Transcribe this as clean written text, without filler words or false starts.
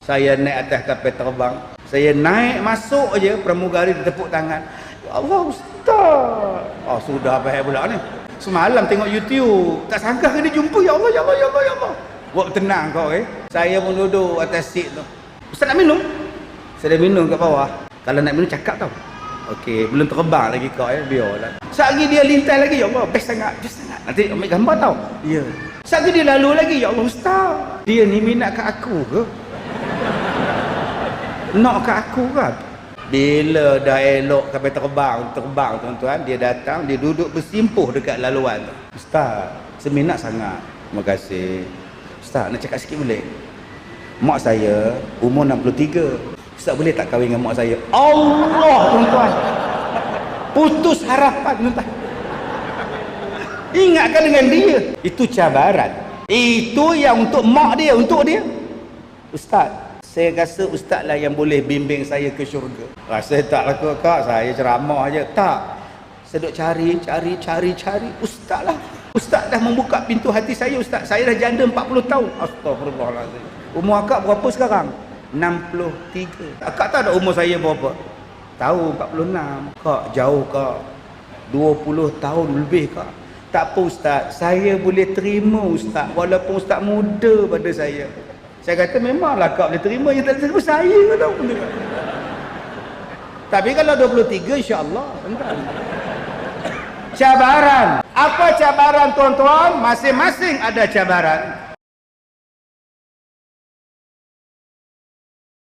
Saya naik atas kapal terbang. Saya naik masuk aja pramugari dia tepuk tangan. Ya Allah Ustaz. Oh sudah baik pula ni. Semalam tengok YouTube, tak sangka kena jumpa. Ya Allah, ya Allah, ya Allah, ya Allah. Buat tenang kau Saya pun duduk atas seat tu. Ustaz nak minum? Saya dah minum kat bawah. Kalau nak minum cakap tau. Okey, belum terbang lagi kau biarlah. Sekali dia lintas lagi, ya Allah, best sangat, best sangat. Nanti ambil gambar tau. Ya. Sekali dia lalu lagi, ya Allah Ustaz. Dia ni minat kat aku ke? Nak kat aku kan? Bila dah elok kapal terbang tuan-tuan, dia datang, dia duduk bersimpuh dekat laluan tu. Ustaz, saya minat sangat. Terima kasih. Ustaz, nak cakap sikit boleh? Mak saya umur 63. Ustaz boleh tak kahwin dengan mak saya? Allah tuan-tuan. Putus harapan tuan-tuan. Ingatkan dengan dia. Itu cabaran. Itu yang untuk mak dia, untuk dia. Ustaz, saya rasa ustaz lah yang boleh bimbing saya ke syurga. Saya tak lah kak, saya ceramah aja. Tak. Saya duk cari. Ustaz lah. Ustaz dah membuka pintu hati saya ustaz. Saya dah janda 40 tahun. Astagfirullahaladzim. Umur akak berapa sekarang? 63. Akak tahu tak umur saya berapa? Tahu 46. Kak jauh kak. 20 tahun lebih kak. Tak apa ustaz, saya boleh terima ustaz walaupun ustaz muda pada saya. Saya kata memanglah kak boleh terima, yang tak terima saya ke tahu. Tapi kalau 23 insya-Allah. Cabaran. Apa cabaran tuan-tuan? Masing-masing ada cabaran.